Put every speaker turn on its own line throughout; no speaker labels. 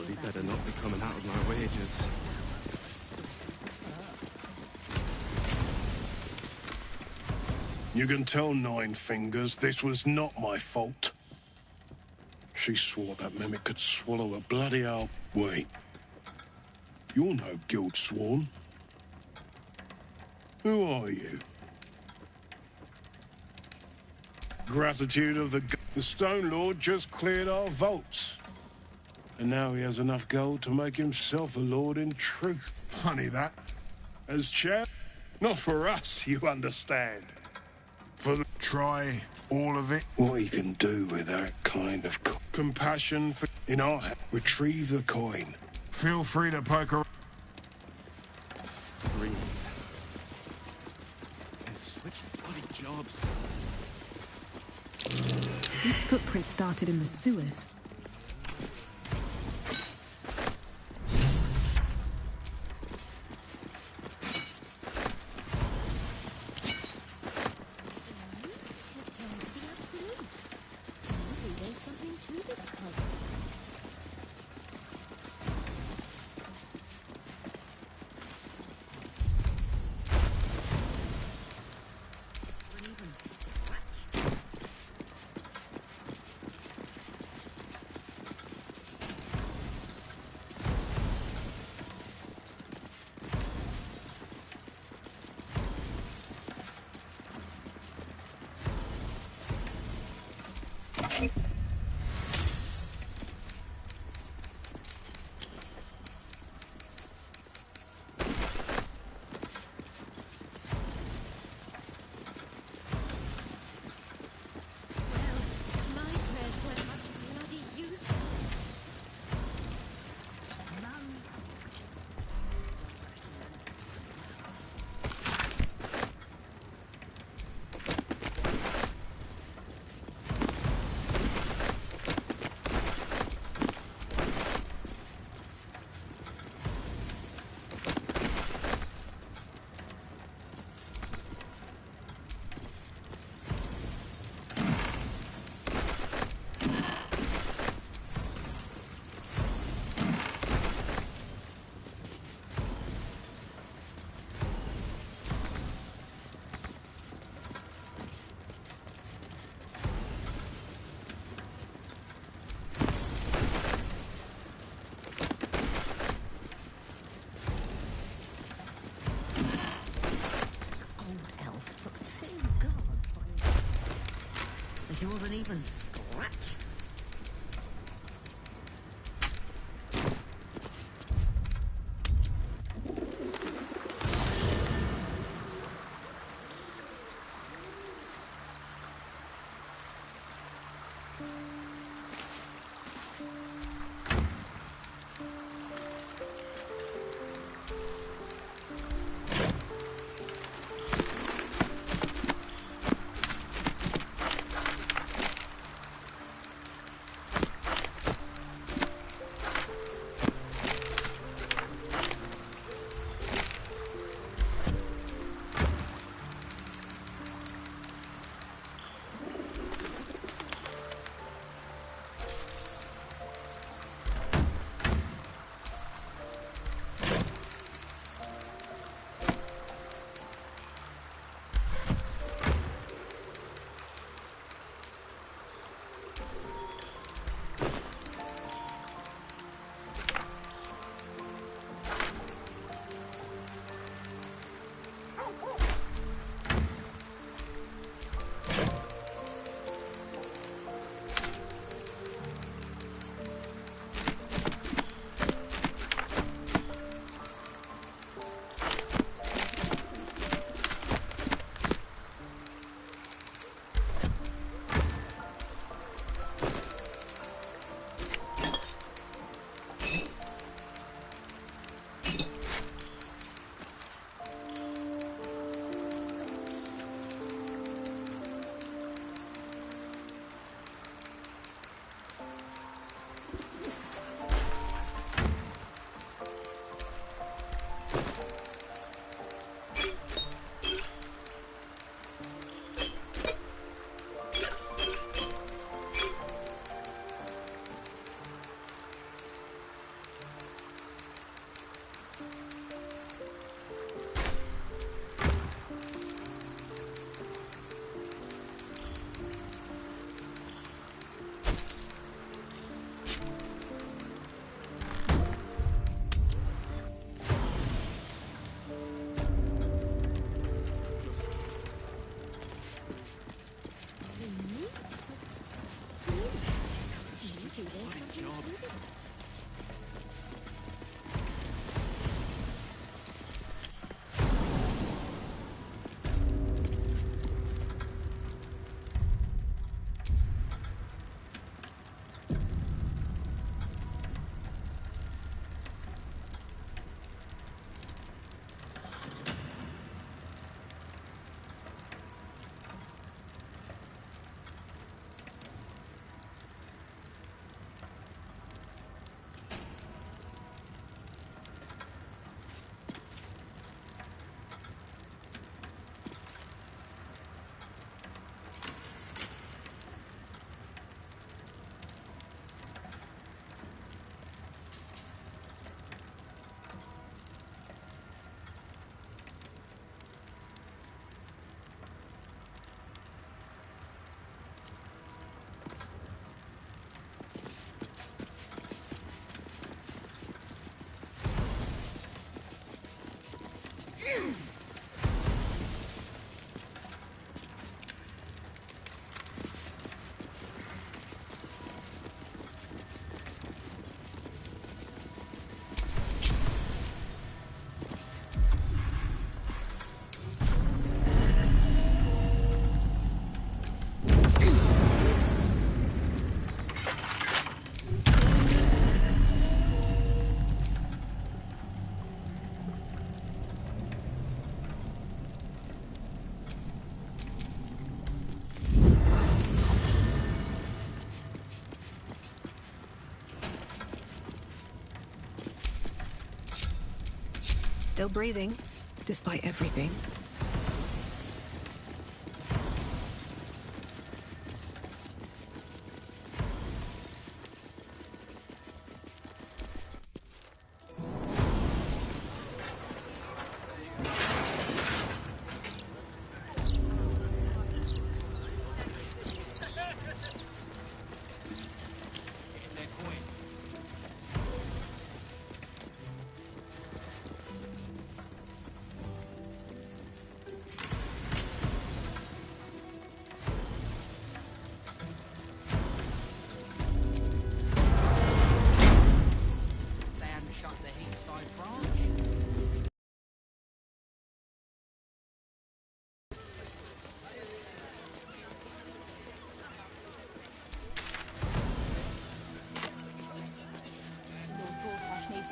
He better not be coming out of my wages.
You can tell Nine Fingers this was not my fault. She swore that Mimic could swallow a bloody owl. Wait. You're no guild sworn. Who are you? Gratitude of the Stone Lord just cleared our vaults. And now he has enough gold to make himself a lord in truth. Funny that. As chair, not for us, you understand. For the try all of it. What he can do with that kind of compassion for in our hand. Retrieve the coin. Feel free to poke around.
Breathe. And switch bloody jobs.
These footprints started in the sewers.
She wasn't even scratched.
Still breathing, despite everything.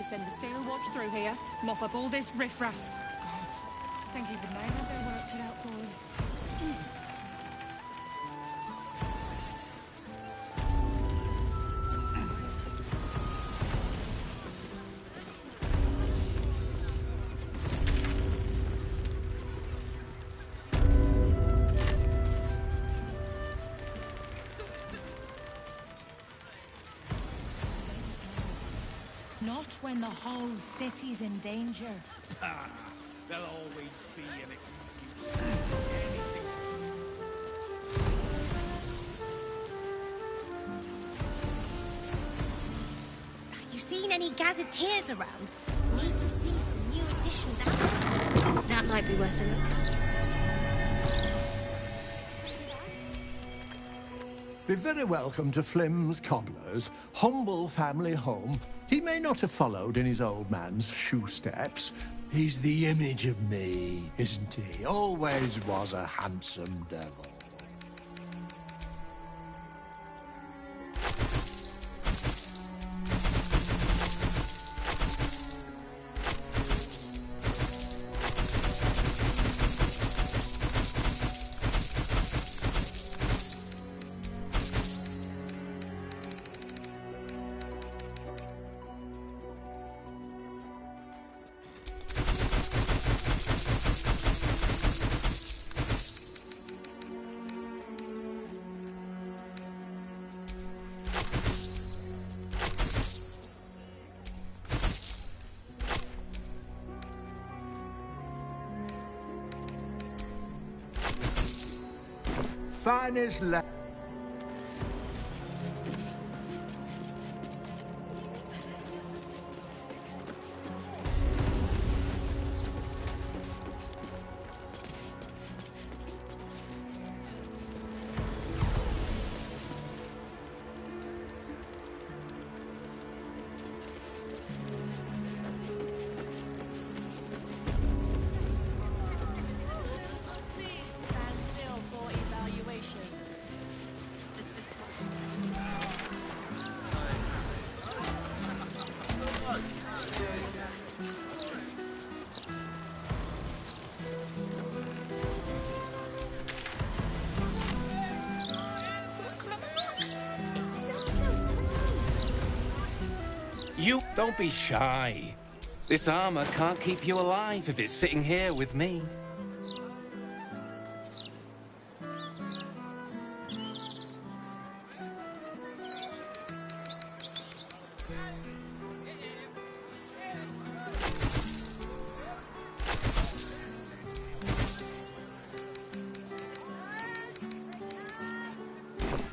Send the steel watch through here, mop up all this riffraff. God, I think even they have their work cut out for them. Not when the whole city's in danger.
There'll always be an excuse.
You seen any gazetteers around? Need to see the new editions out. That might be worth a look.
Be very welcome to Flim's Cobblers, humble family home. He may not have followed in his old man's shoe steps. He's the image of me, isn't he? Always was a handsome devil. Finest la-
You don't be shy. This armor can't keep you alive if it's sitting here with me.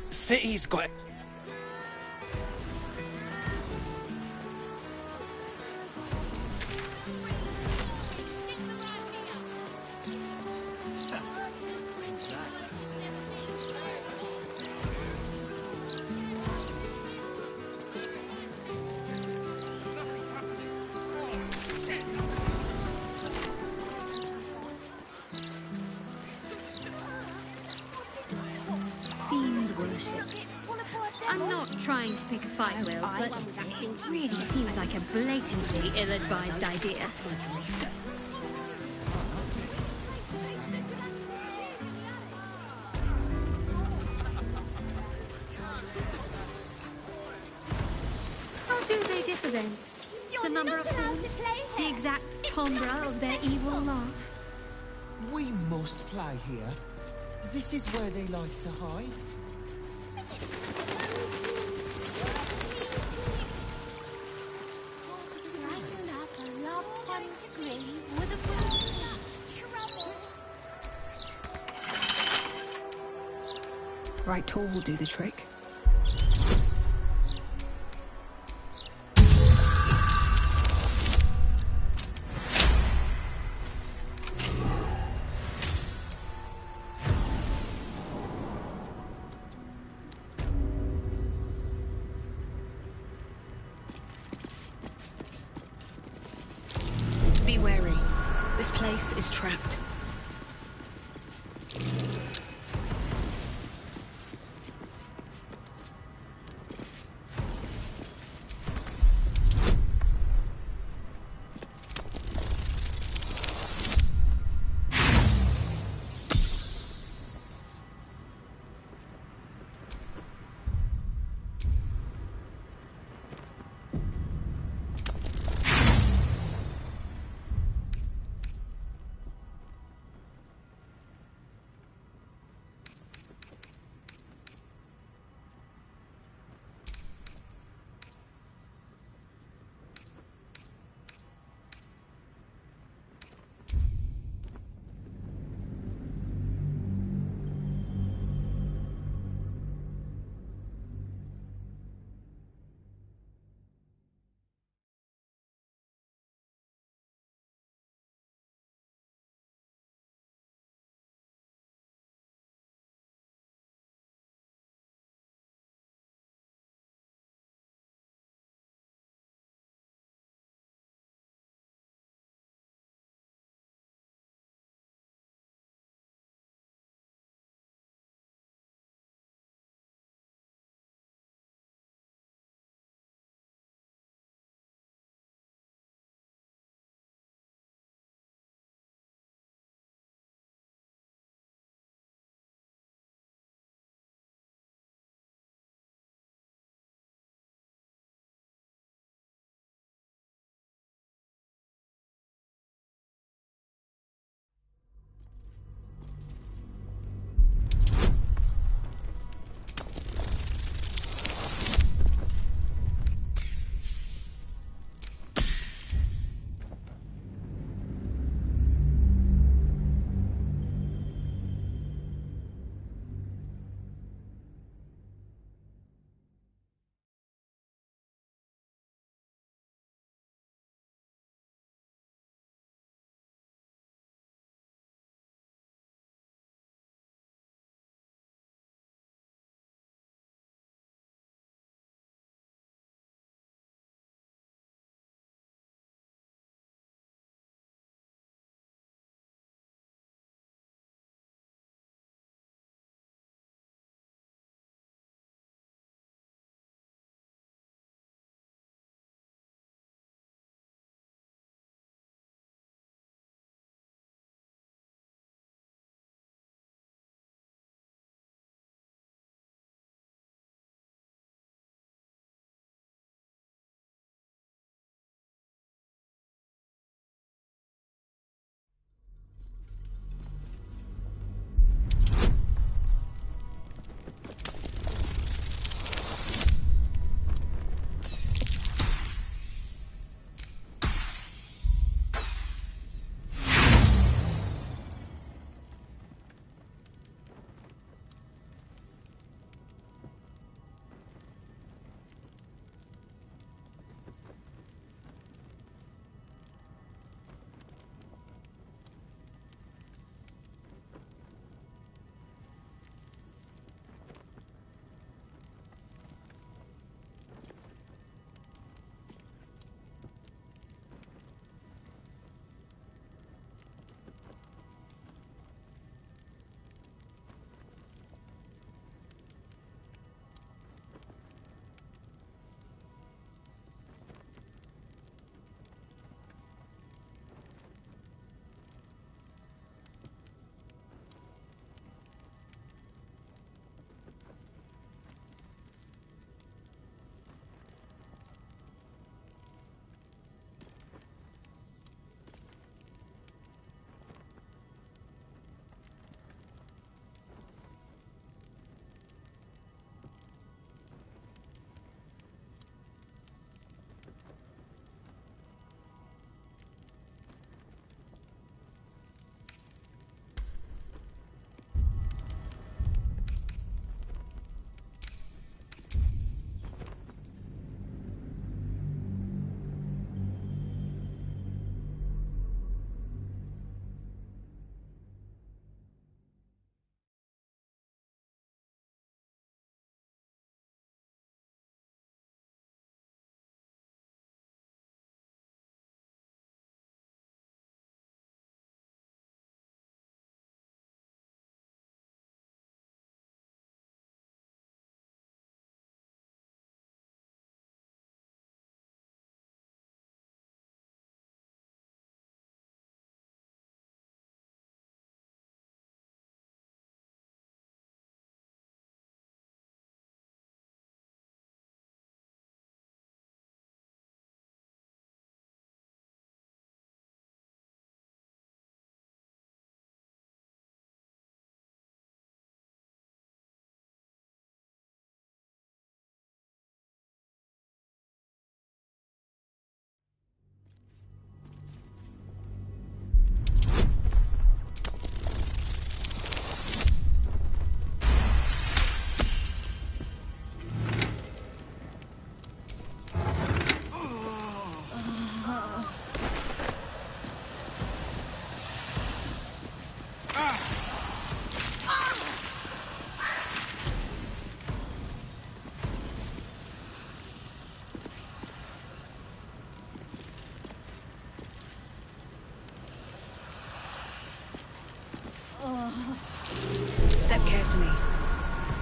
City's got...
trying to pick a fight, Will, but it really seems like a blatantly ill-advised idea. How do they differ then? The number of horns, the exact timbre of their evil laugh.
We must play here. This is where they like to hide.
Right tool will do the trick. Be wary. This place is trapped.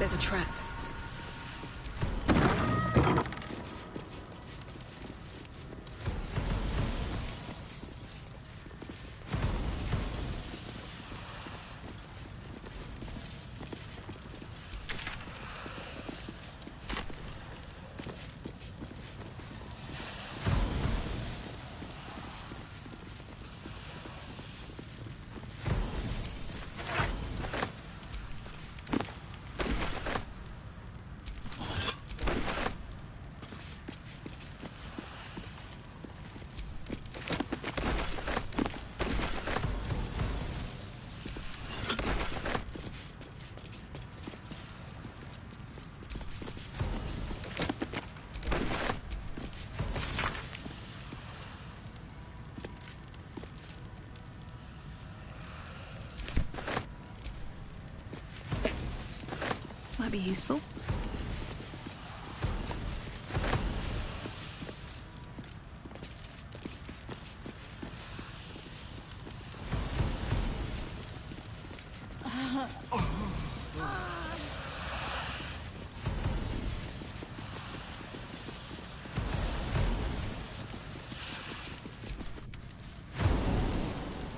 There's a trap. Might be useful.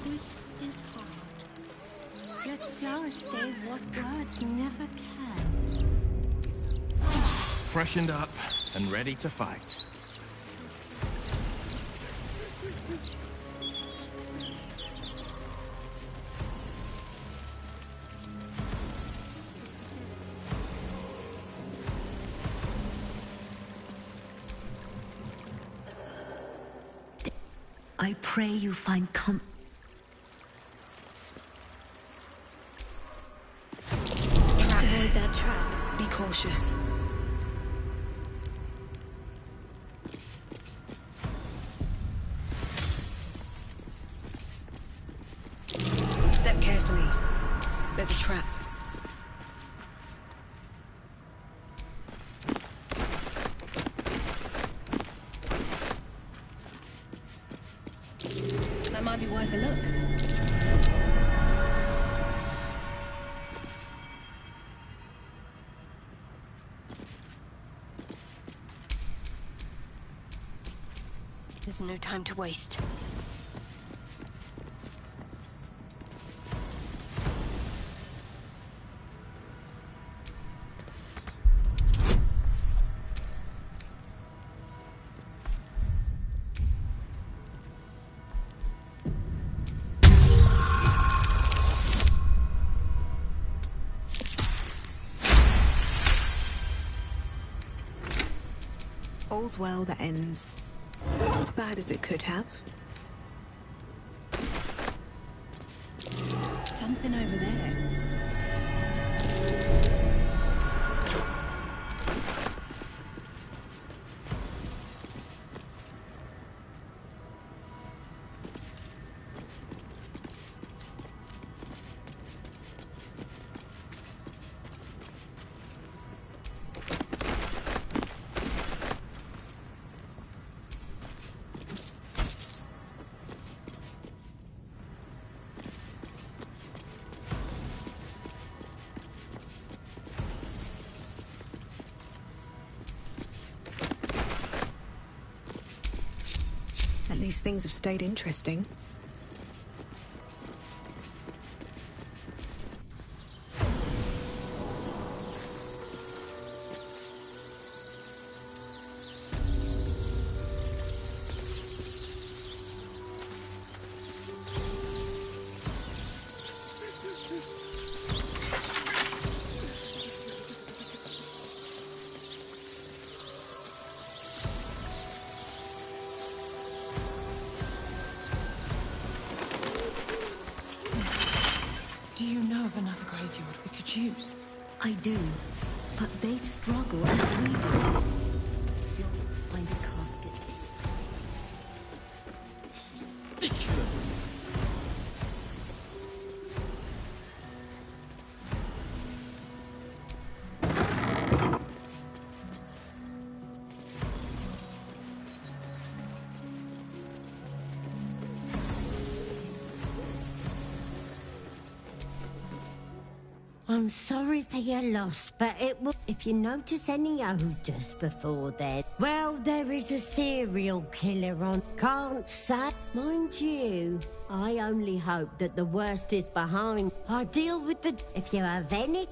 Grief is hard. Let flowers say what words never can.
Freshened up and ready to fight.
I pray you find
Avoid that trap.
Be cautious. Step carefully. There's a trap. That might be worth a look.
There's no time to waste.
All's well that ends not as bad as it could have. Something over there. At least things have stayed interesting.
Do you know of another graveyard we could use?
I do, but they struggle as we do. Find a casket.
Ridiculous.
I'm sorry for your loss, but it will... If you notice any odours before then... Well, there is a serial killer on... Can't say... Mind you, I only hope that the worst is behind. I deal with the... If you have any...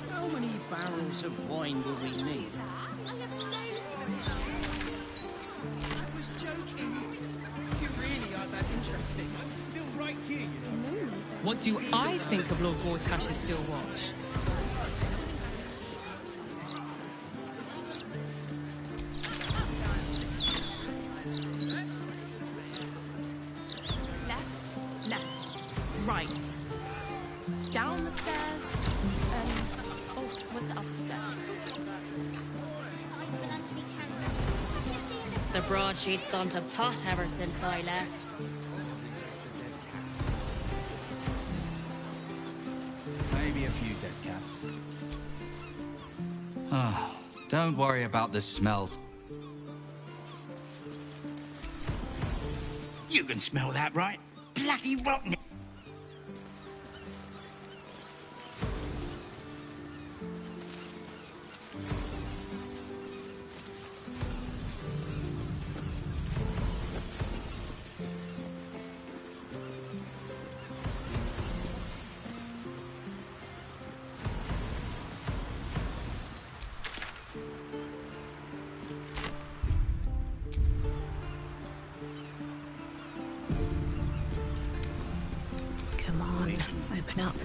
How many barrels of wine will we need? I was joking. You really are that interesting. I'm still right here, you know.
What do I think of Lord Gortash's still watch?
Left, right. Down the stairs, oh, was it up the stairs?
The broadsheet's gone to pot ever since I left.
Maybe a few dead cats. Ah, don't worry about the smells.
You can smell that, right? Bloody rotten.
Come on, open up.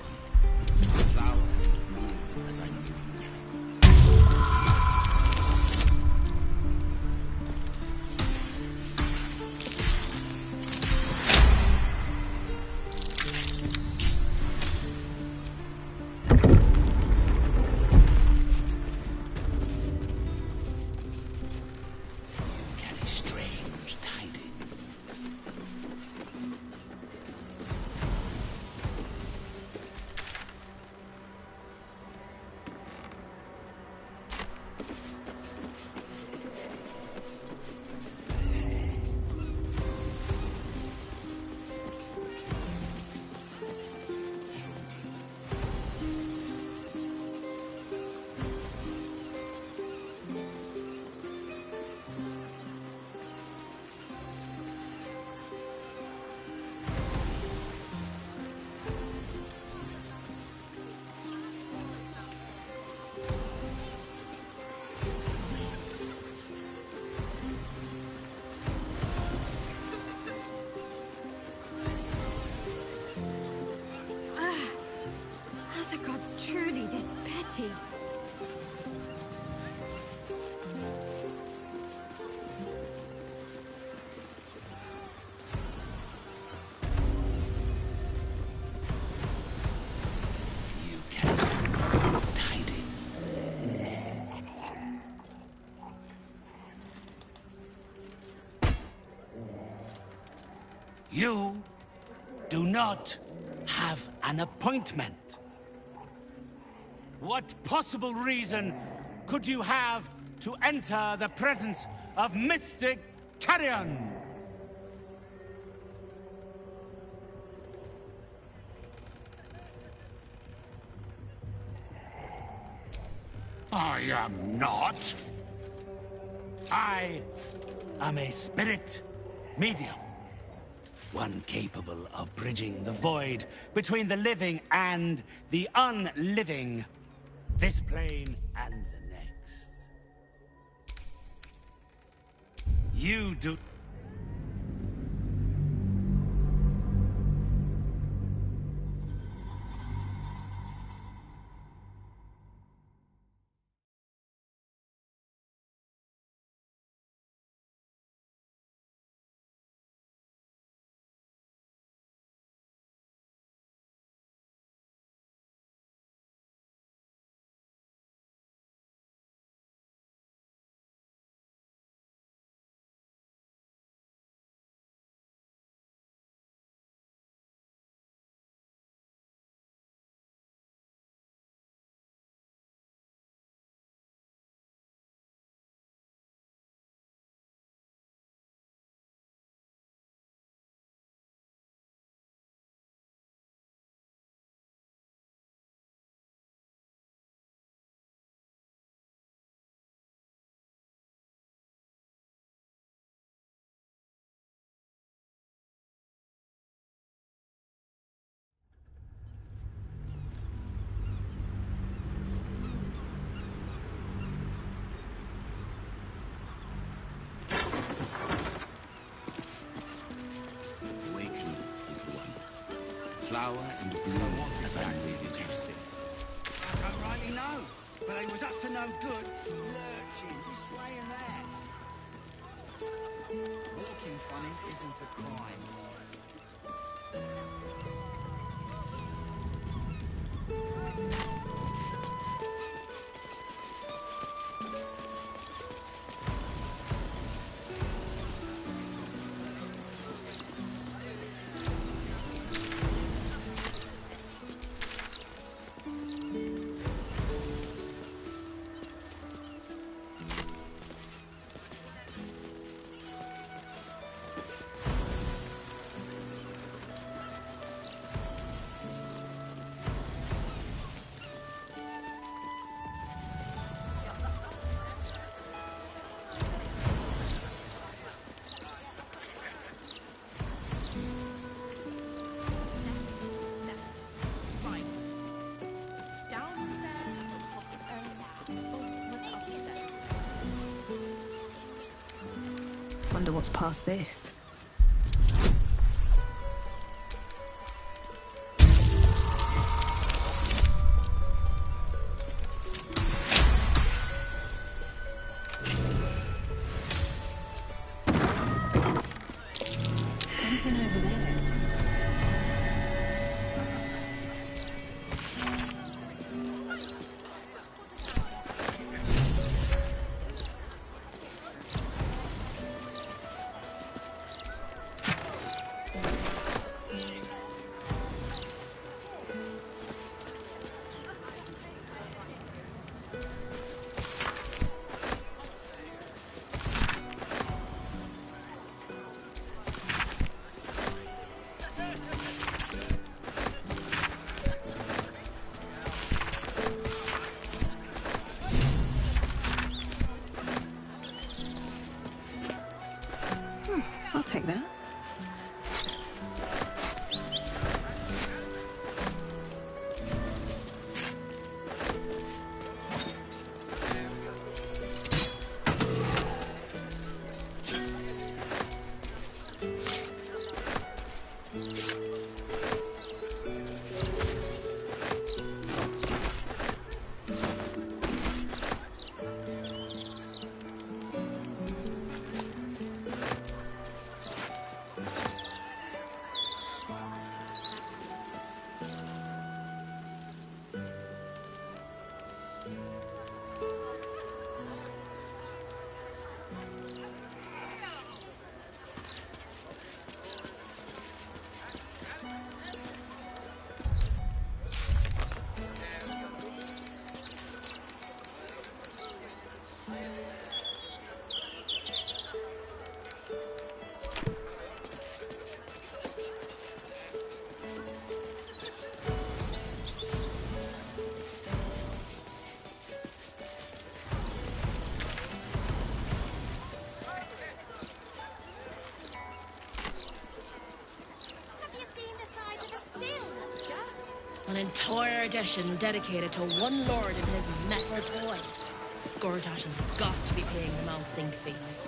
You do not have an appointment.
What possible reason could you have to enter the presence of Mystic Carrion?
I am not.
I am a spirit medium. One capable of bridging the void between the living and the unliving. This plane and the next. You do...
Flower and bloom as I needed you.
I don't rightly know, but he was up to no good, lurching this way and that.
Walking funny isn't a crime.
Wonder what's past this. Something over there. I'll take that.
An entire edition dedicated to one lord and his metal toys. Gortash has got to be paying them out sync fees.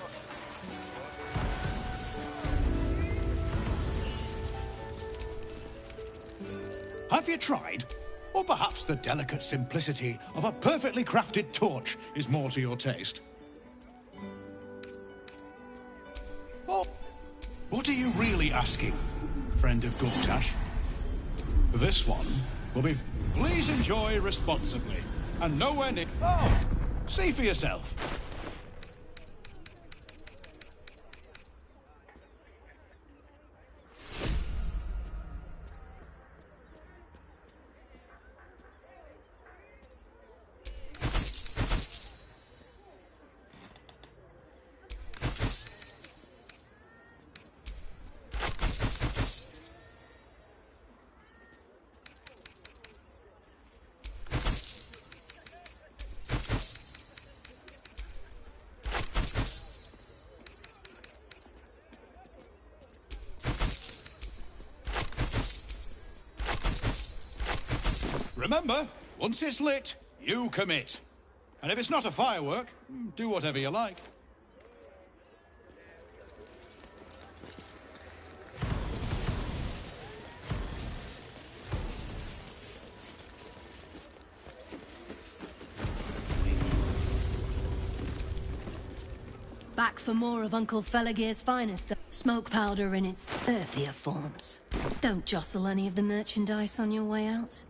Have you tried? Or perhaps the delicate simplicity of a perfectly crafted torch is more to your taste? Oh, what are you really asking, friend of Gortash? This one will be... Please enjoy responsibly, and nowhere near... Oh, see for yourself. Remember, once it's lit, you commit. And if it's not a firework, do whatever you like.
Back for more of Uncle Felagir's finest. Smoke powder in its earthier forms. Don't jostle any of the merchandise on your way out.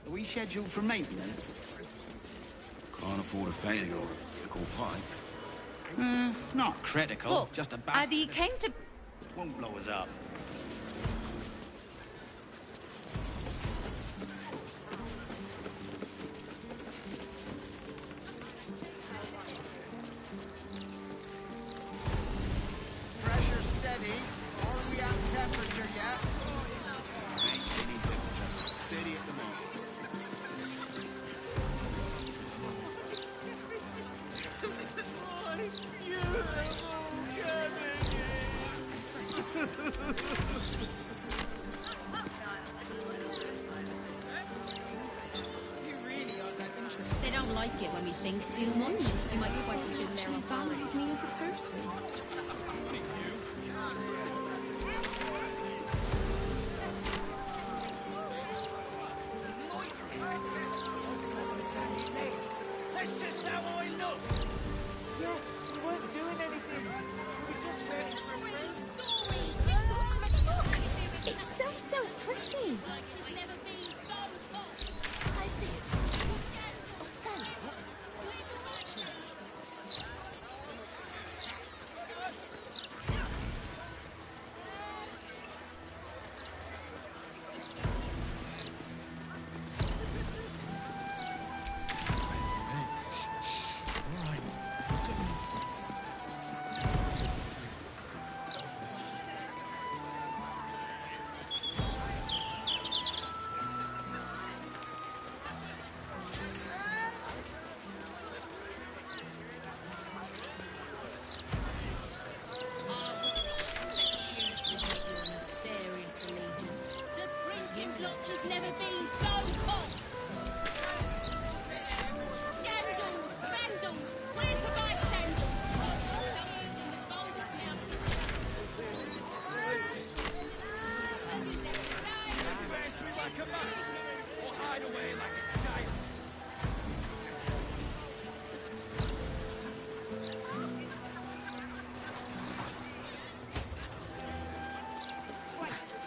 Are we scheduled for maintenance?
Can't afford a failure or a critical pipe.
Not critical,
Look,
just a bad...
either you came to...
Won't blow us up. Pressure steady. Are we at temperature yet?
Maintaining temperature. Steady at the moment.
They don't like it when we think too much. You might question their authority.
Me as a person.
That's just how I look.
Yeah, we weren't doing anything. We just went for a
Look! It's so pretty. I see it. Oh, stand up.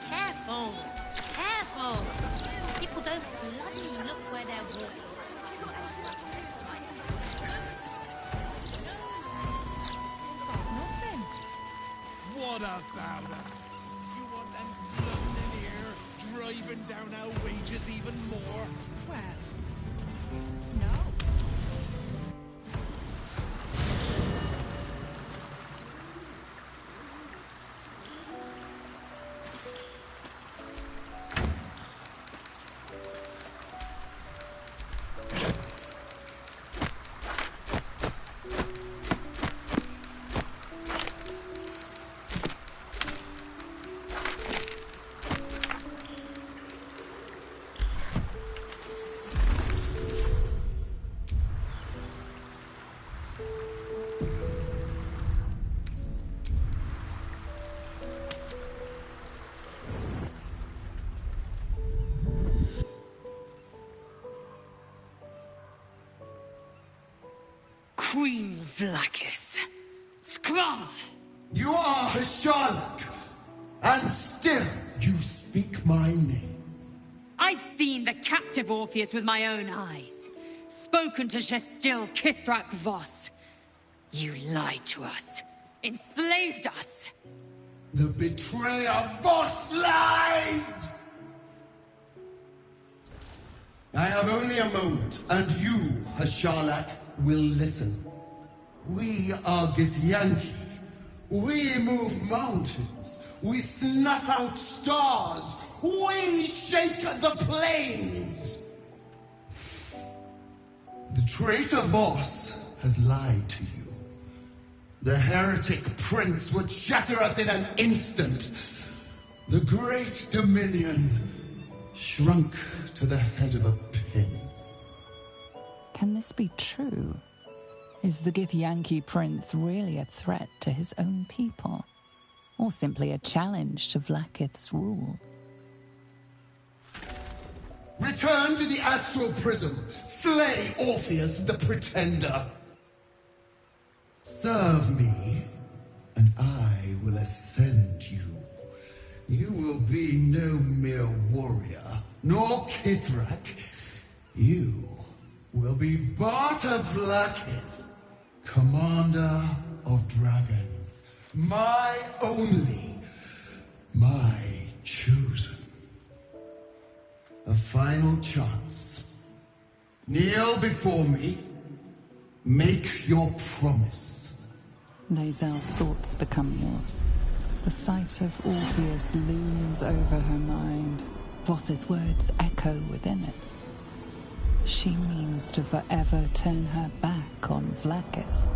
Careful! Careful! People don't bloody look where they're walking.
Nothing.
What about it? You want them flooding in here, driving down our wages even more?
Well, no.
Queen Vlaakith. Skra!
You are Hasharlok, and still you speak my name.
I've seen the captive Orpheus with my own eyes. Spoken to Shestil Kithrak Voss. You lied to us. Enslaved us.
The betrayer Voss lies! I have only a moment, and you, Hasharlok, will listen. We are Githyanki. We move mountains. We snuff out stars. We shake the plains. The traitor Voss has lied to you. The heretic prince would shatter us in an instant. The great Dominion shrunk to the head of a pin.
Can this be true? Is the Githyanki prince really a threat to his own people? Or simply a challenge to Vlaakith's rule?
Return to the Astral Prism. Slay Orpheus the Pretender. Serve me, and I will ascend you. You will be no mere warrior, nor Kithrak. You will be Barta Vlaakith, commander of dragons. My only, my chosen. A final chance. Kneel before me. Make your promise.
Lae'zel's thoughts become yours. The sight of Orpheus looms over her mind. Voss's words echo within it. She means to forever turn her back on Vlaakith.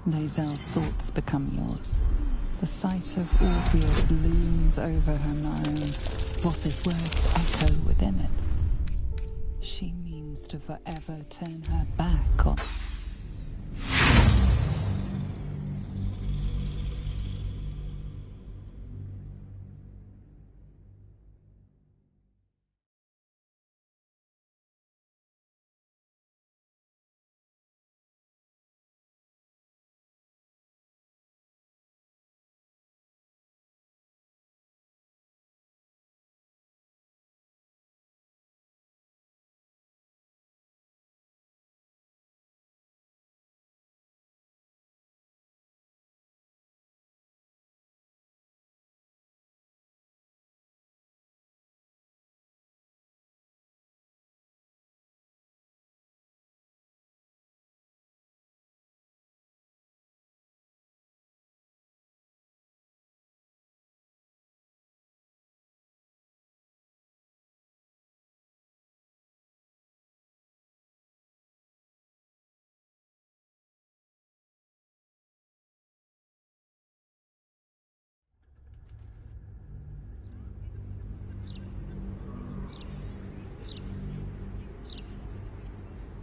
Lae'zel's thoughts become yours. The sight of Orpheus looms over her mind. Voss's words echo within it. She means to forever turn her back on...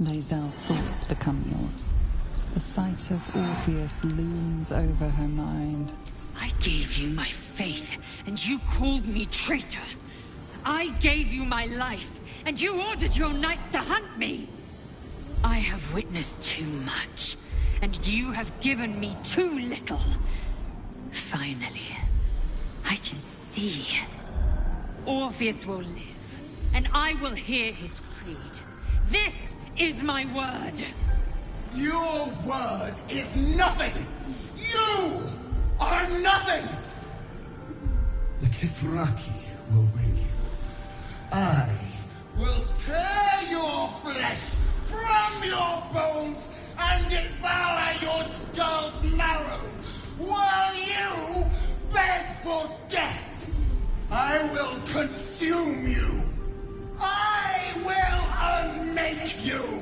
Lae'zel's thoughts become yours. The sight of Orpheus looms over her mind.
I gave you my faith, and you called me traitor. I gave you my life, and you ordered your knights to hunt me. I have witnessed too much, and you have given me too little. Finally, I can see. Orpheus will live, and I will hear his creed. This is my word.
Your word is nothing! You are nothing! The Kithraki will bring you. I will tear your flesh from your bones and devour your skull's marrow, while you beg for death. I will consume you. I will unmake you.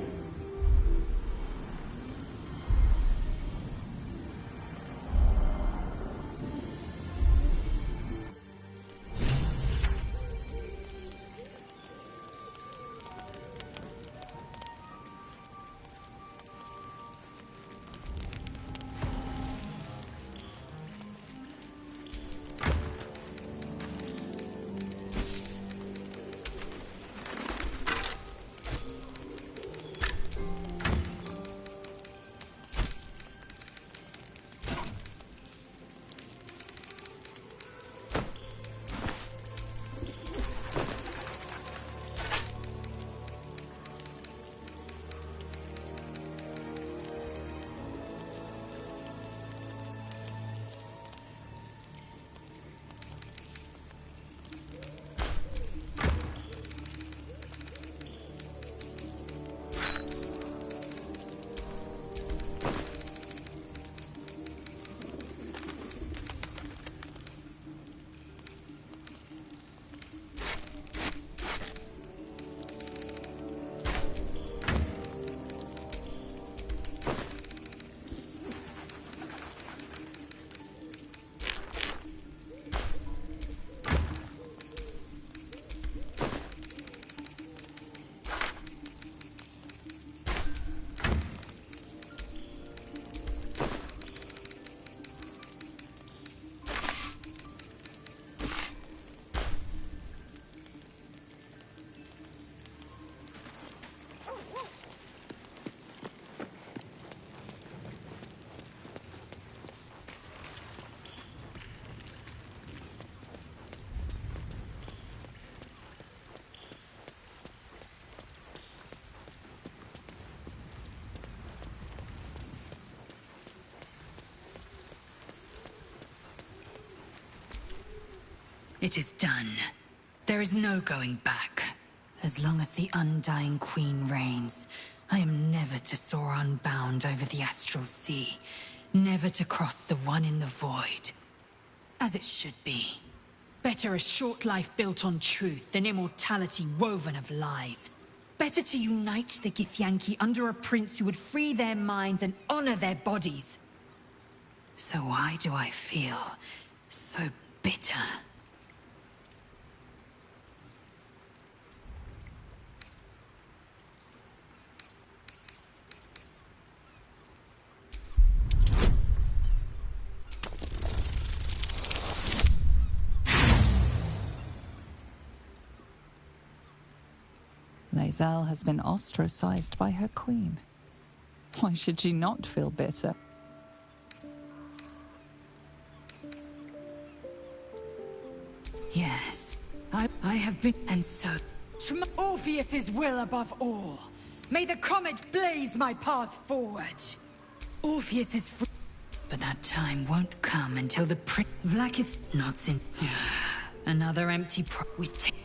It is done. There is no going back. As long as the Undying Queen reigns, I am never to soar unbound over the astral sea. Never to cross the one in the void. As it should be. Better a short life built on truth than immortality woven of lies. Better to unite the Githyanki under a prince who would free their minds and honor their bodies. So why do I feel so bitter?
Lae'zel has been ostracized by her queen. Why should she not feel bitter?
Yes, I have been, and so Orpheus's will above all. May the comet blaze my path forward. Orpheus is free, but that time won't come until the Vlaakith's not sin. Another empty we take.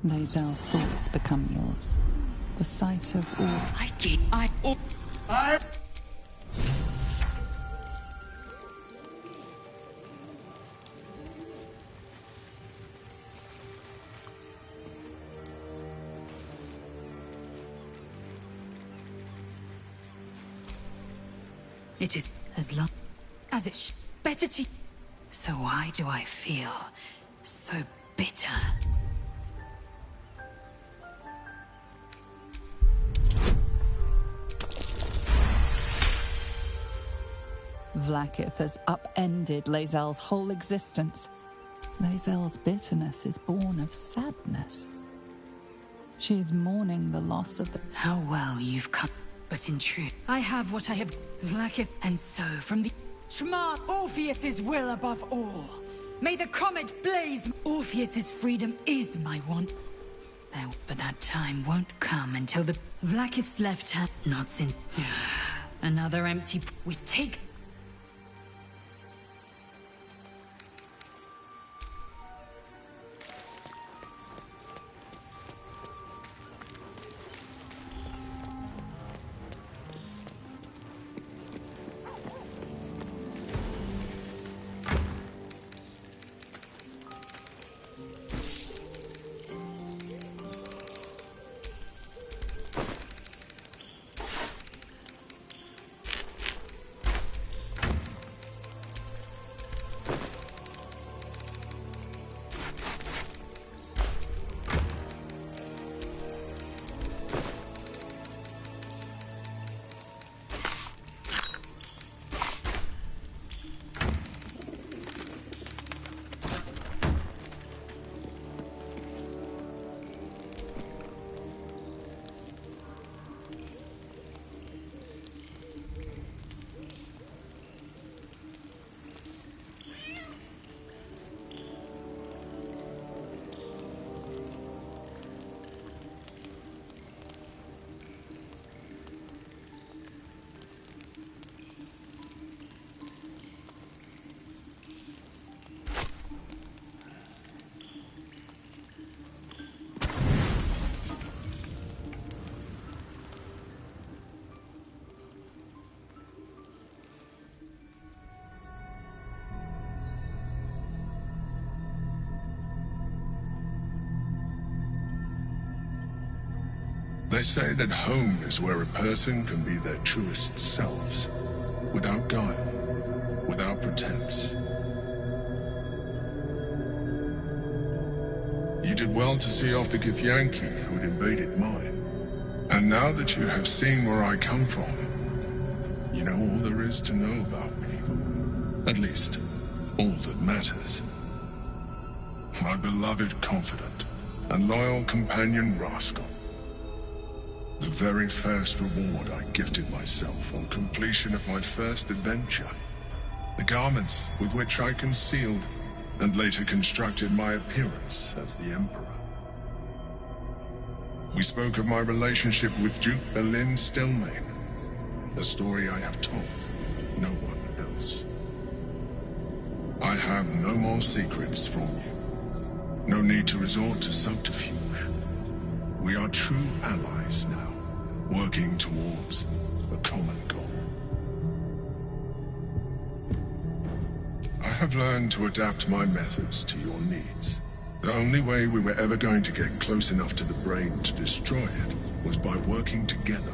Lae'zel's thoughts become yours. The sight of all...
It is as long as it's better to... So why do I feel so bitter?
Vlaakith has upended Lae'zel's whole existence. Lae'zel's bitterness is born of sadness. She is mourning the loss of the...
How well you've come. But in truth, I have what I have... Vlaakith, and so from the... Shema Orpheus's will above all. May the comet blaze. Orpheus's freedom is my want. But that time won't come until the... Vlaakith's left hand... Not since... Another empty... We take...
They say that home is where a person can be their truest selves, without guile, without pretense. You did well to see off the Githyanki who'd invaded mine. And now that you have seen where I come from, you know all there is to know about me. At least, all that matters. My beloved confidant and loyal companion Rascal. The very first reward I gifted myself on completion of my first adventure. The garments with which I concealed and later constructed my appearance as the Emperor. We spoke of my relationship with Duke Balin Stillmane, a story I have told no one else. I have no more secrets from you. No need to resort to subterfuge. We are true allies now, working towards a common goal. I have learned to adapt my methods to your needs. The only way we were ever going to get close enough to the brain to destroy it was by working together.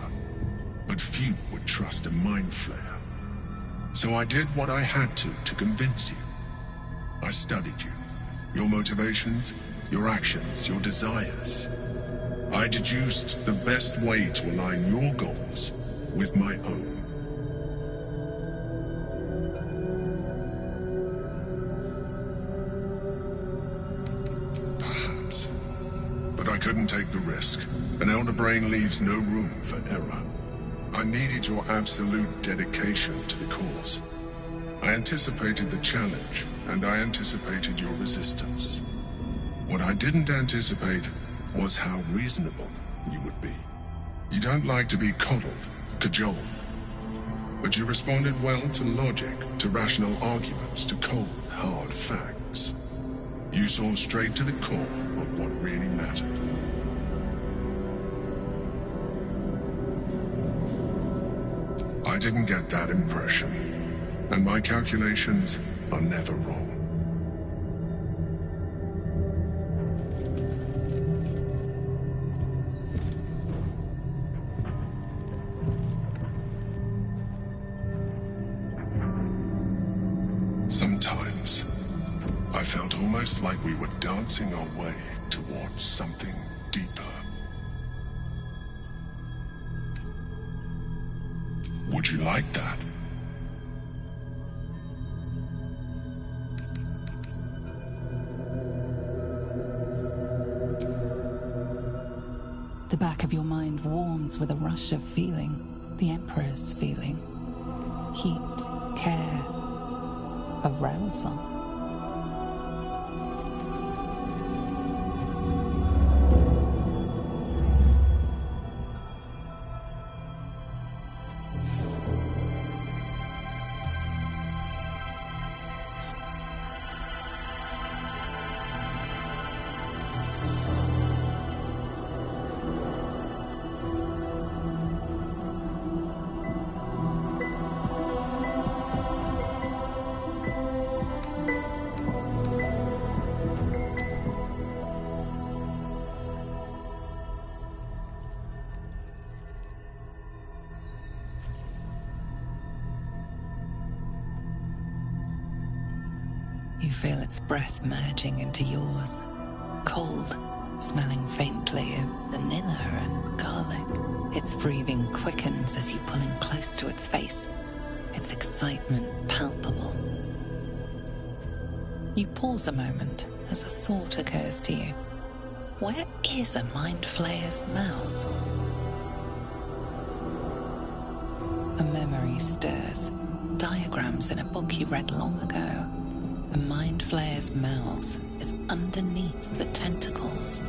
But few would trust a mind flayer. So I did what I had to convince you. I studied you, your motivations, your actions, your desires. I deduced the best way to align your goals with my own. Perhaps. But I couldn't take the risk. An Elder Brain leaves no room for error. I needed your absolute dedication to the cause. I anticipated the challenge, and I anticipated your resistance. What I didn't anticipate was how reasonable you would be. You don't like to be coddled, cajoled. But you responded well to logic, to rational arguments, to cold, hard facts. You saw straight to the core of what really mattered. I didn't get that impression, and my calculations are never wrong. Sometimes, I felt almost like we were dancing our way towards something deeper. Would you like that?
The back of your mind warms with a rush of feeling, the Emperor's feeling. Heat, care, arousal. You feel its breath merging into yours. Cold, smelling faintly of vanilla and garlic. Its breathing quickens as you pull in close to its face, its excitement palpable. You pause a moment as a thought occurs to you. Where is a mind flayer's mouth? A memory stirs. Diagrams in a book you read long ago. The mind flayer's mouth is underneath the tentacles.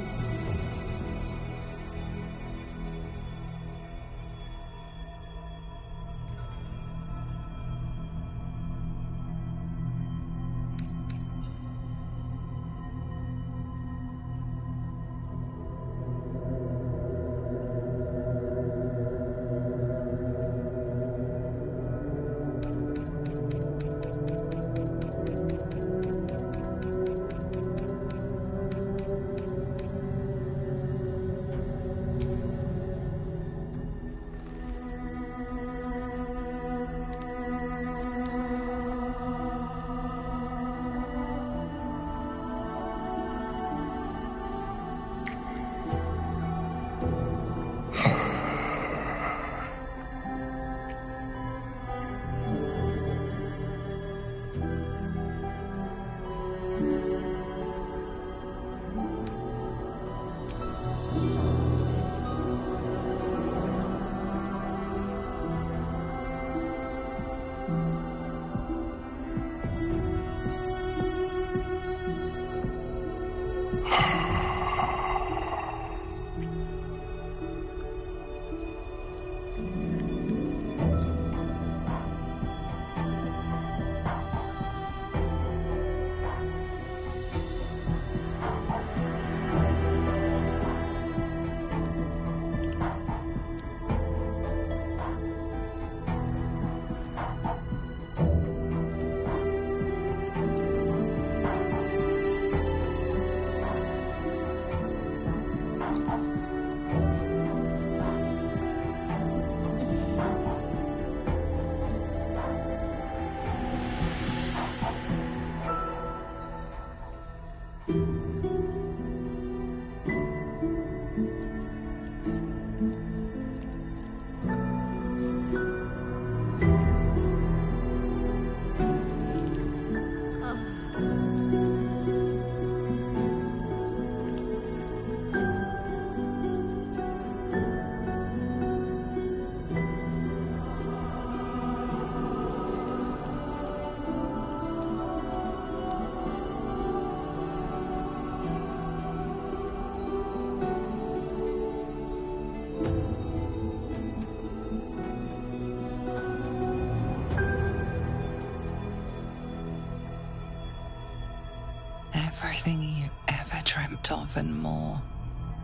dreamt of and more.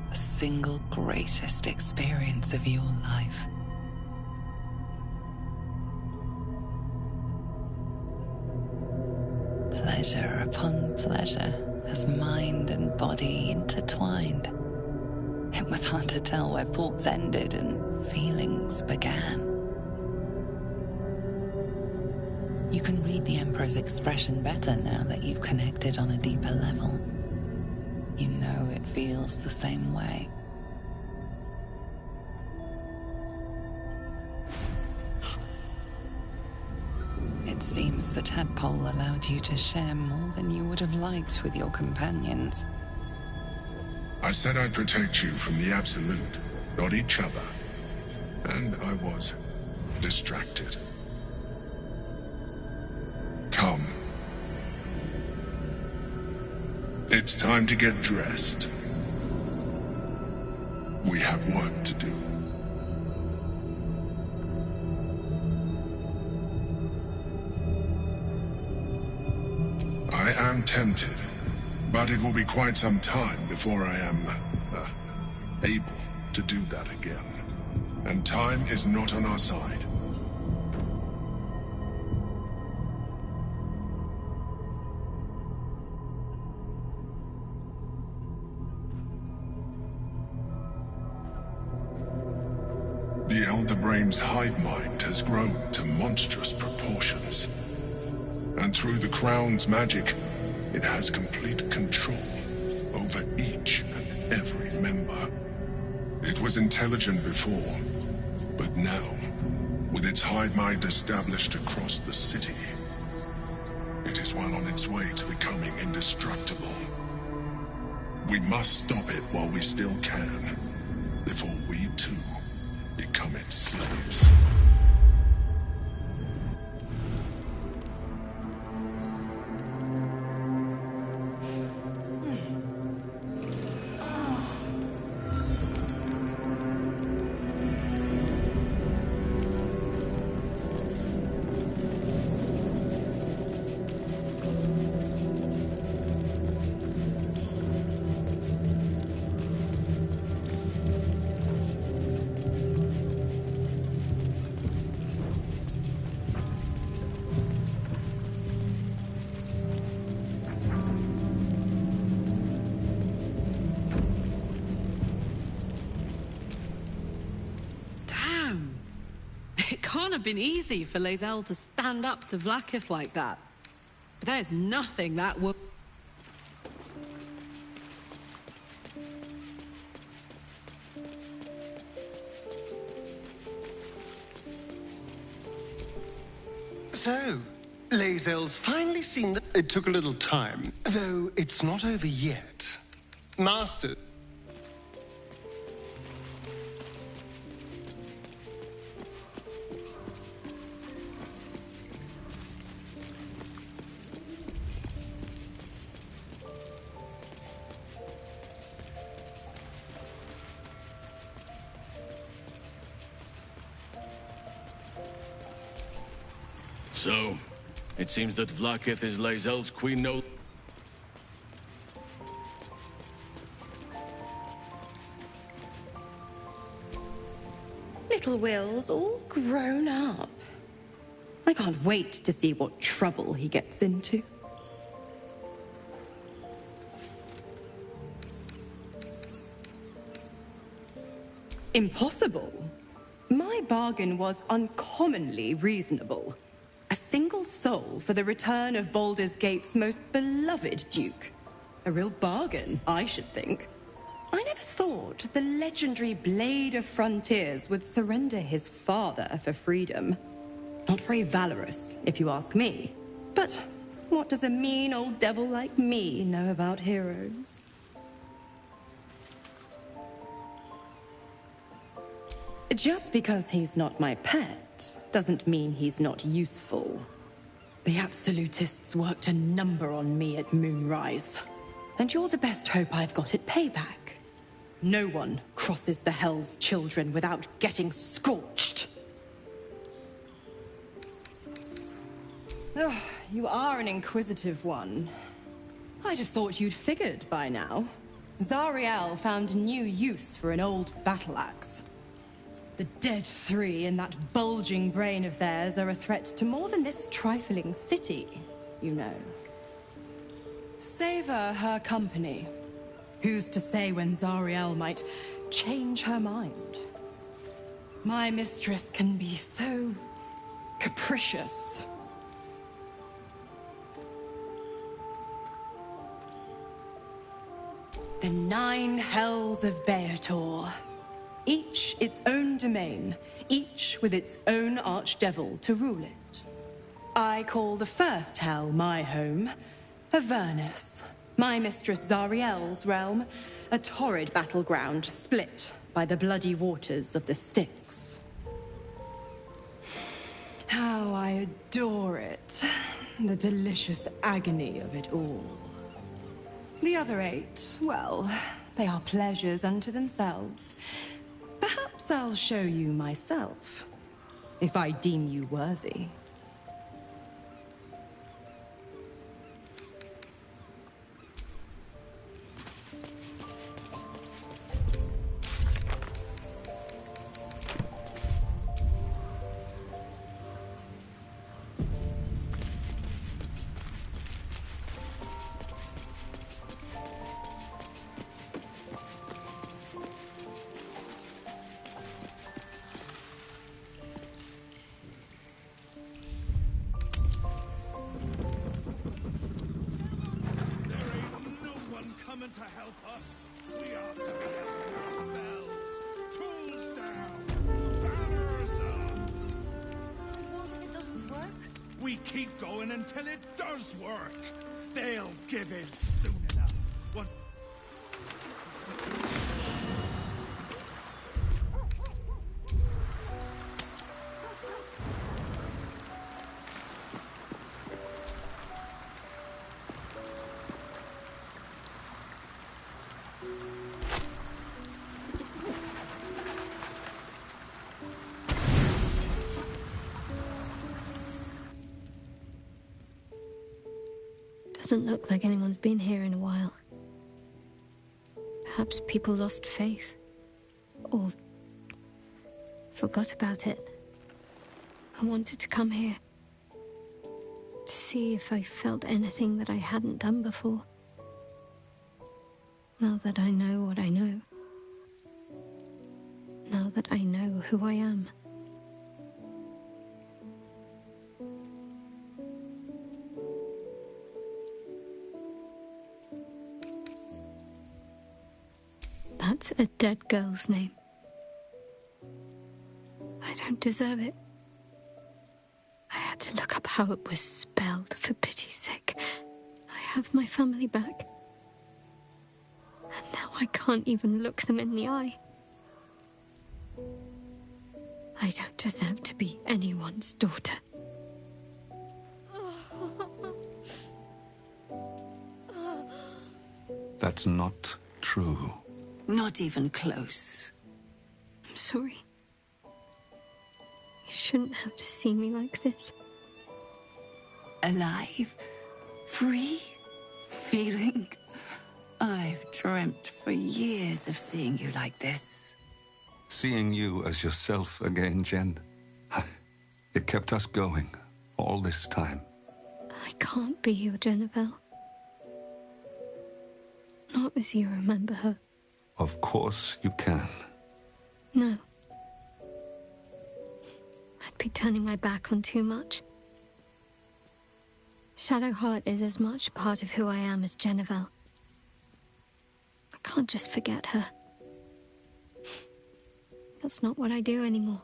The single greatest experience of your life. Pleasure upon pleasure, as mind and body intertwined. It was hard to tell where thoughts ended and feelings began. You can read the Emperor's expression better now that you've connected on a deeper level. You know it feels the same way. It seems the tadpole allowed you to share more than you would have liked with your companions.
I said I'd protect you from the Absolute, not each other. And I was distracted. Come. It's time to get dressed. We have work to do. I am tempted, but it will be quite some time before I am able to do that again. And time is not on our side. The Elder Brain's hive mind has grown to monstrous proportions. And through the Crown's magic, it has complete control over each and every member. It was intelligent before, but now, with its hive mind established across the city, it is well on its way to becoming indestructible. We must stop it while we still can, before we too become its slaves.
Can't have been easy for Lae'zel to stand up to Vlaakith like that. But there's nothing that would...
So, Lae'zel's finally seen that. It took a little time, though it's not over yet. Master.
So, it seems that Vlaakith is Lae'zel's queen no...
Little Will's all grown up. I can't wait to see what trouble he gets into. Impossible. My bargain was uncommonly reasonable. A single soul for the return of Baldur's Gate's most beloved Duke. A real bargain, I should think. I never thought the legendary Blade of Frontiers would surrender his father for freedom. Not very valorous, if you ask me. But what does a mean old devil like me know about heroes? Just because he's not my pet doesn't mean he's not useful. The Absolutists worked a number on me at Moonrise. And you're the best hope I've got at payback. No one crosses the Hell's Children without getting scorched. Oh, you are an inquisitive one. I'd have thought you'd figured by now. Zariel found new use for an old battle axe. The dead three in that bulging brain of theirs are a threat to more than this trifling city, you know. Savor her company. Who's to say when Zariel might change her mind? My mistress can be so capricious. The 9 hells of Beator. Each its own domain, each with its own archdevil to rule it. I call the first hell my home, Avernus. My mistress Zariel's realm, a torrid battleground split by the bloody waters of the Styx. How I adore it, the delicious agony of it all. The other 8, well, they are pleasures unto themselves. Perhaps I'll show you myself, if I deem you worthy.
To help us, we have to help ourselves. Tools down, banners up.
And what if it doesn't work?
We keep going until it does work. They'll give in soon enough. What?
Doesn't look like anyone's been here in a while. Perhaps people lost faith. Or forgot about it. I wanted to come here. To see if I felt anything that I hadn't done before. Now that I know what I know. Now that I know who I am. That's a dead girl's name. I don't deserve it. I had to look up how it was spelled, for pity's sake. I have my family back. And now I can't even look them in the eye. I don't deserve to be anyone's daughter.
That's not true.
Not even close.
I'm sorry. You shouldn't have to see me like this.
Alive? Free? Feeling? I've dreamt for years of seeing you like this.
Seeing you as yourself again, Jen. It kept us going all this time.
I can't be your Jennifer. Not as you remember her.
Of course you can.
No. I'd be turning my back on too much. Shadowheart is as much a part of who I am as Jennifer. I can't just forget her. That's not what I do anymore.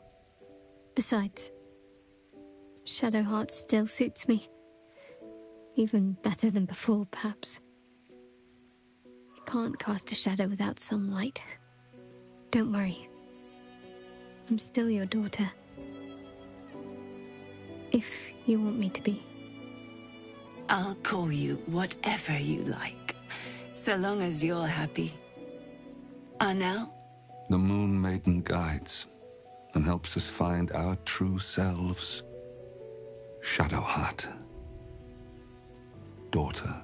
Besides, Shadowheart still suits me. Even better than before, perhaps. You can't cast a shadow without some light. Don't worry. I'm still your daughter. If you want me to be.
I'll call you whatever you like, so long as you're happy. Arnell?
The Moon Maiden guides and helps us find our true selves. Shadowheart. Daughter.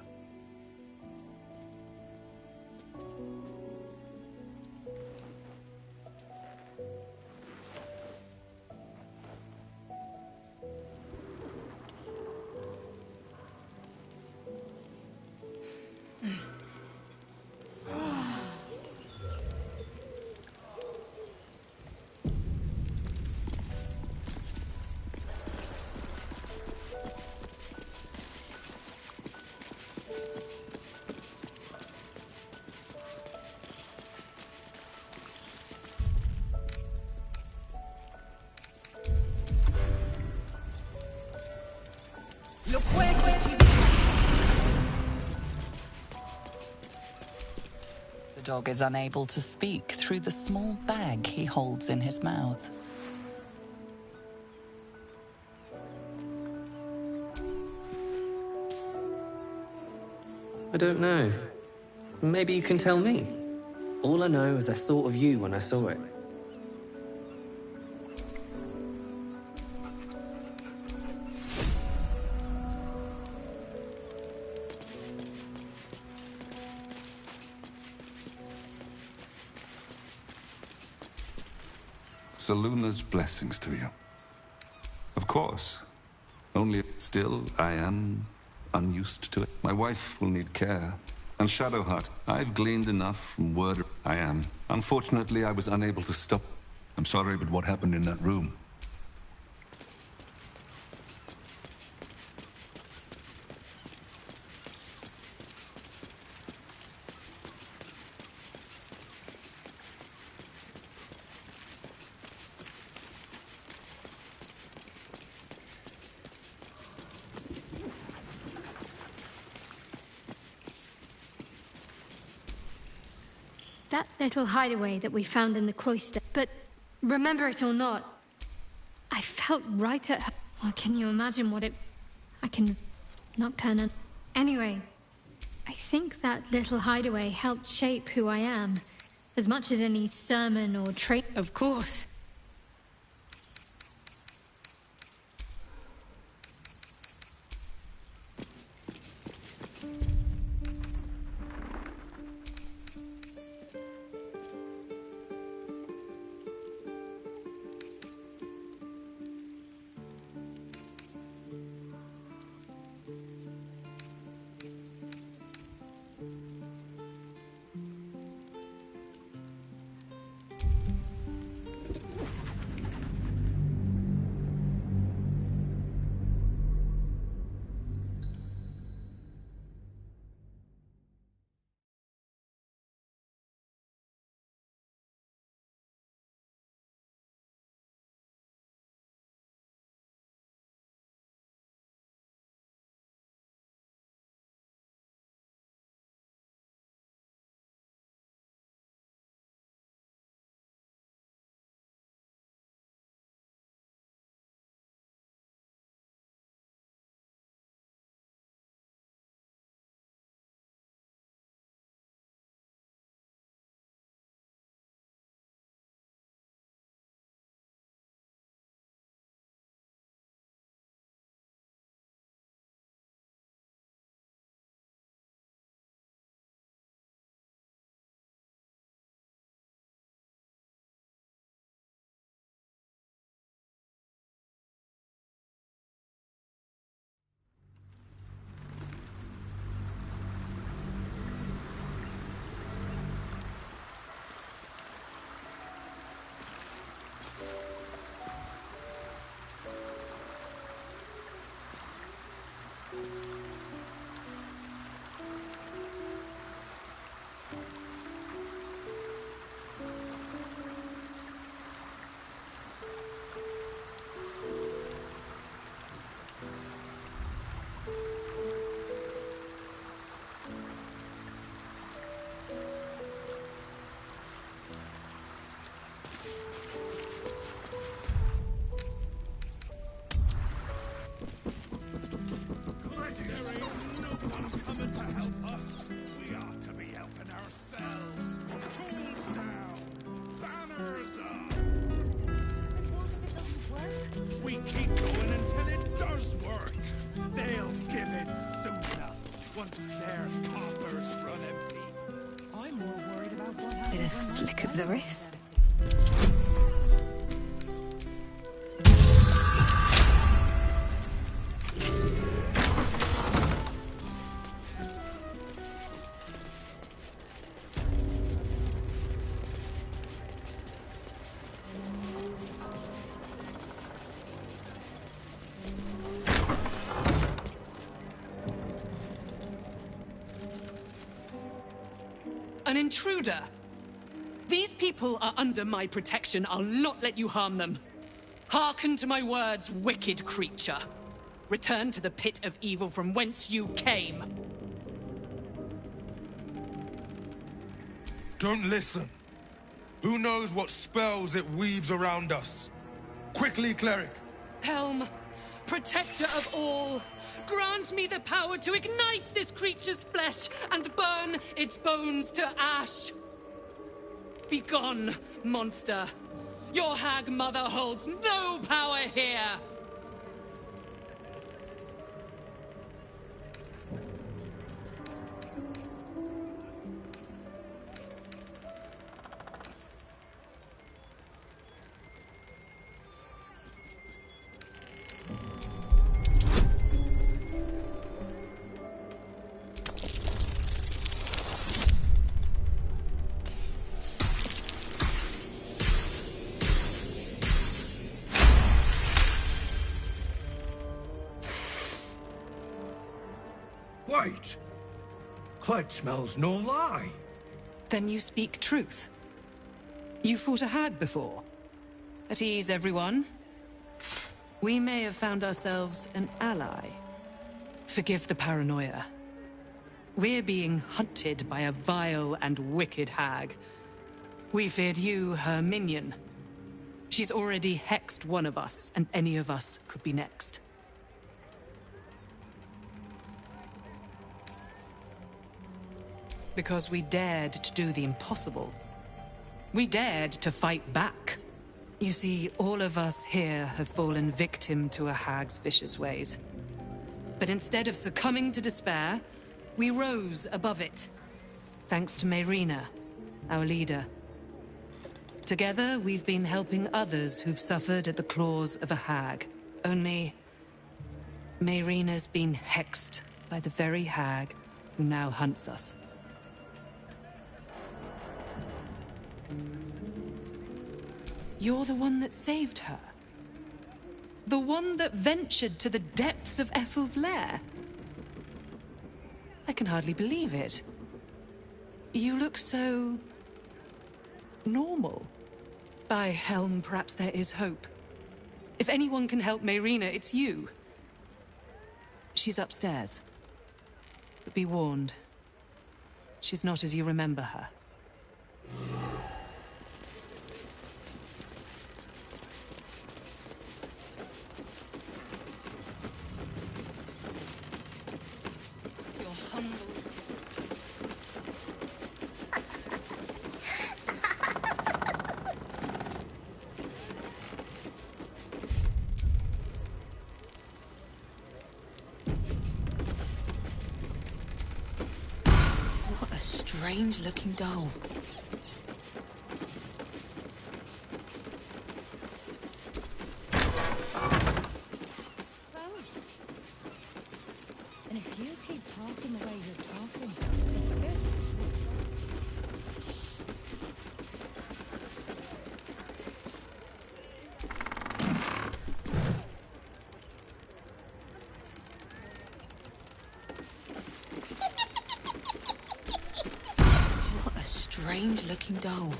dog is unable to speak through the small bag he holds in his mouth.
I don't know. Maybe you can tell me. All I know is I thought of you when I saw it.
Selûne's blessings to you. Of course. Only still, I am unused to it. My wife will need care. And Shadowheart, I've gleaned enough from word I am. Unfortunately, I was unable to stop. I'm sorry, but what happened in that room?
That little hideaway that we found in the cloister. But remember it or not, I felt right at her. Well, can you imagine what it... I can... Nocturne. Anyway, I think that little hideaway helped shape who I am. As much as any sermon or trait.
Of course.
Flick of the wrist.
An intruder! These people are under my protection. I'll not let you harm them. Hearken to my words, wicked creature. Return to the pit of evil from whence you came.
Don't listen. Who knows what spells it weaves around us? Quickly, cleric.
Helm, protector of all, grant me the power to ignite this creature's flesh and burn its bones to ash. Begone, monster. Your hag mother holds no power here.
Wait! Clyde smells no lie.
Then you speak truth. You fought a hag before. At ease, everyone. We may have found ourselves an ally. Forgive the paranoia. We're being hunted by a vile and wicked hag. We feared you, her minion. She's already hexed one of us, and any of us could be next. Because we dared to do the impossible. We dared to fight back. You see, all of us here have fallen victim to a hag's vicious ways. But instead of succumbing to despair, we rose above it. Thanks to Mayrina, our leader. Together, we've been helping others who've suffered at the claws of a hag. Only, Mayrina's been hexed by the very hag who now hunts us. You're the one that saved her. The one that ventured to the depths of Ethel's lair. I can hardly believe it. You look so... normal. By Helm, perhaps there is hope. If anyone can help Mayrina, it's you. She's upstairs. But be warned. She's not as you remember her.
Strange-looking doll.
Close. And if you keep talking the way you're talking, this is...
Strange-looking doll.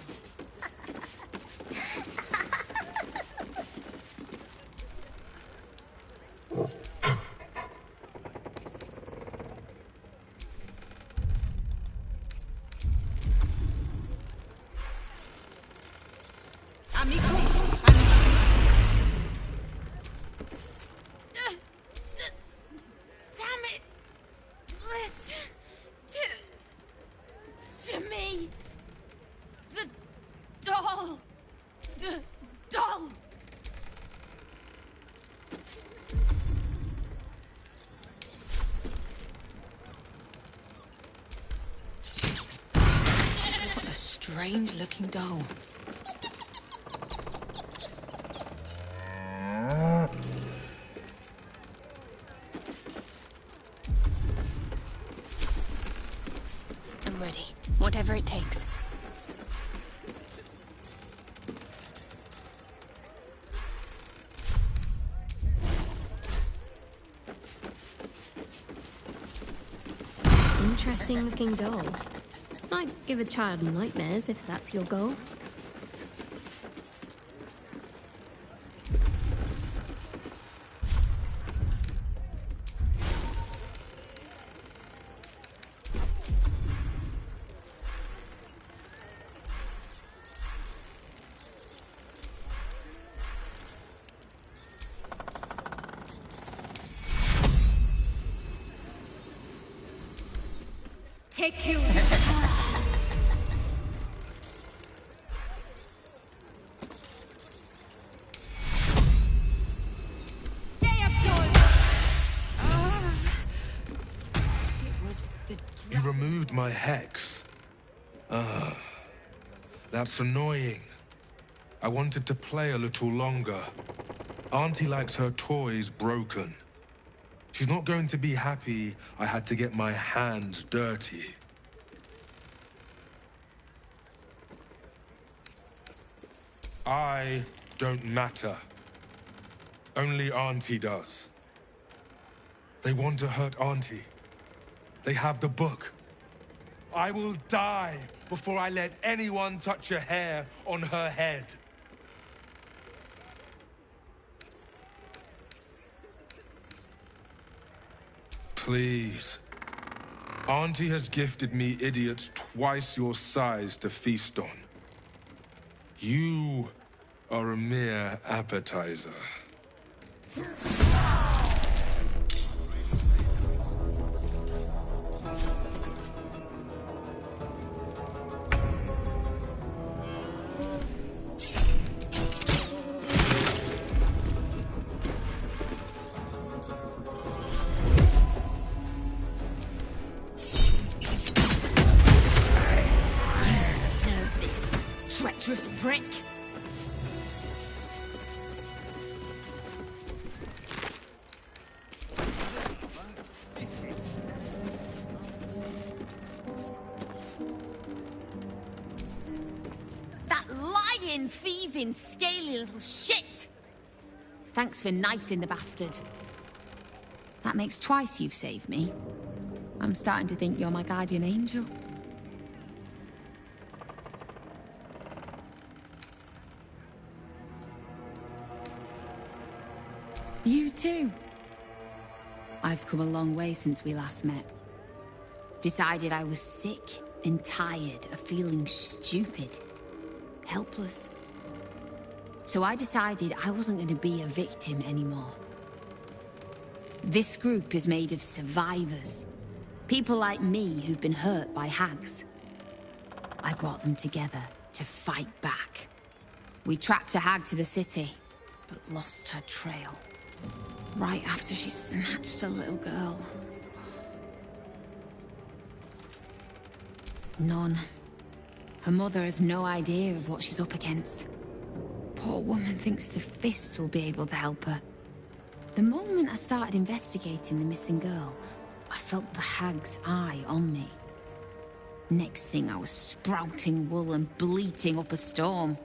Strange-looking doll.
I'm ready. Whatever it takes. Interesting looking doll. Might give a child nightmares if that's your goal.
Take you.
You removed my hex. That's annoying. I wanted to play a little longer. Auntie likes her toys broken. She's not going to be happy I had to get my hands dirty. I don't matter. Only Auntie does. They want to hurt Auntie. They have the book. I will die before I let anyone touch a hair on her head. Please. Auntie has gifted me idiots twice your size to feast on. You are a mere appetizer.
Treacherous prick! That lying, thieving, scaly little shit! Thanks for knifing the bastard. That makes twice you've saved me. I'm starting to think you're my guardian angel. You too. I've come a long way since we last met. Decided I was sick and tired of feeling stupid, helpless. So I decided I wasn't going to be a victim anymore. This group is made of survivors. People like me who've been hurt by hags. I brought them together to fight back. We tracked a hag to the city, but lost her trail. Right after she snatched a little girl. None. Her mother has no idea of what she's up against. Poor woman thinks the Fist will be able to help her. The moment I started investigating the missing girl, I felt the hag's eye on me. Next thing, I was sprouting wool and bleating up a storm.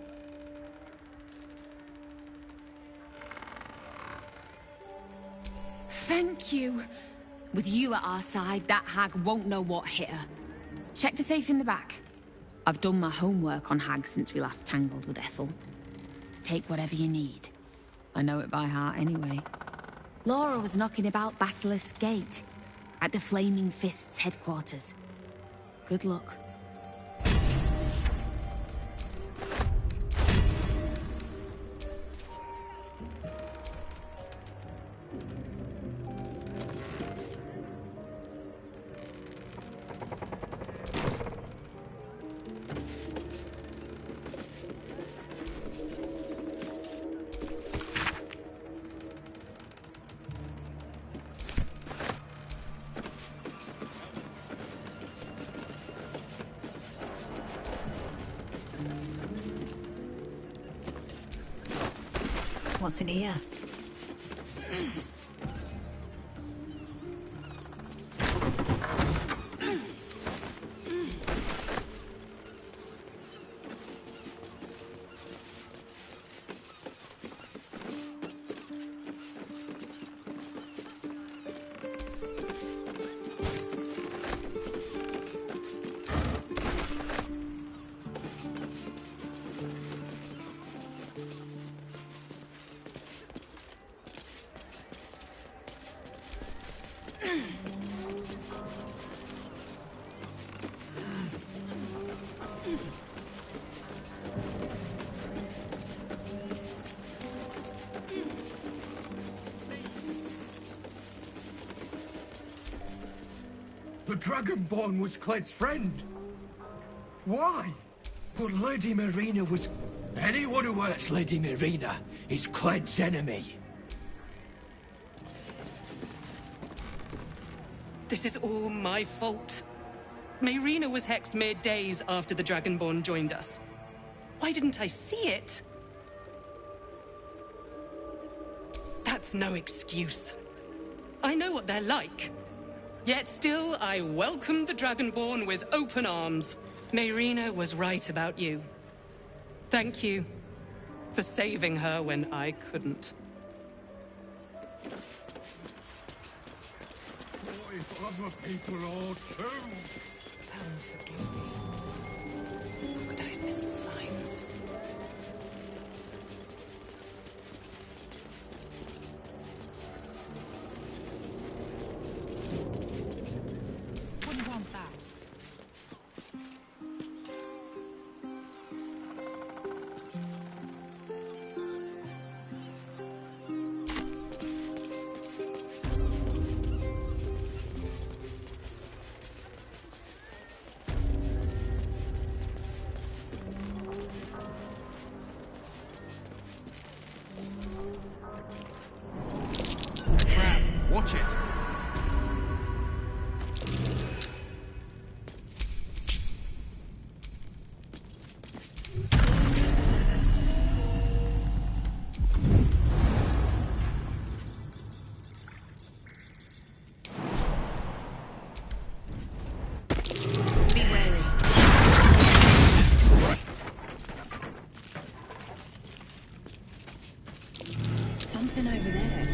Thank you. With you at our side, that hag won't know what hit her. Check the safe in the back. I've done my homework on hags since we last tangled with Ethel. Take whatever you need. I know it by heart anyway. Laura was knocking about Basilisk Gate, at the Flaming Fist's headquarters. Good luck.
What's in here?
The Dragonborn was Cled's friend. Why? But Lady Marina was... Anyone who hurts Lady Marina is Cled's enemy.
This is all my fault. Marina was hexed mere days after the Dragonborn joined us. Why didn't I see it? That's no excuse. I know what they're like. Yet still, I welcomed the Dragonborn with open arms. Marina was right about you. Thank you for saving her when I couldn't.
What if other people are too?
Forgive me. How could I have missed the signs?
Wouldn't want that.
Trap, watch it.
Be wary.
Something over there.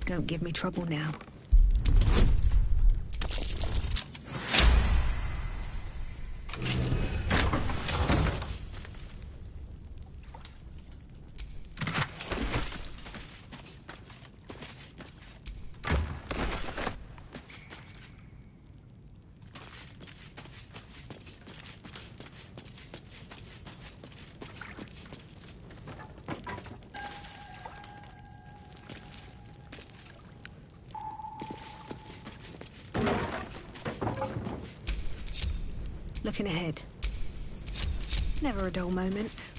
Don't give me trouble now. Looking ahead. Never a dull moment.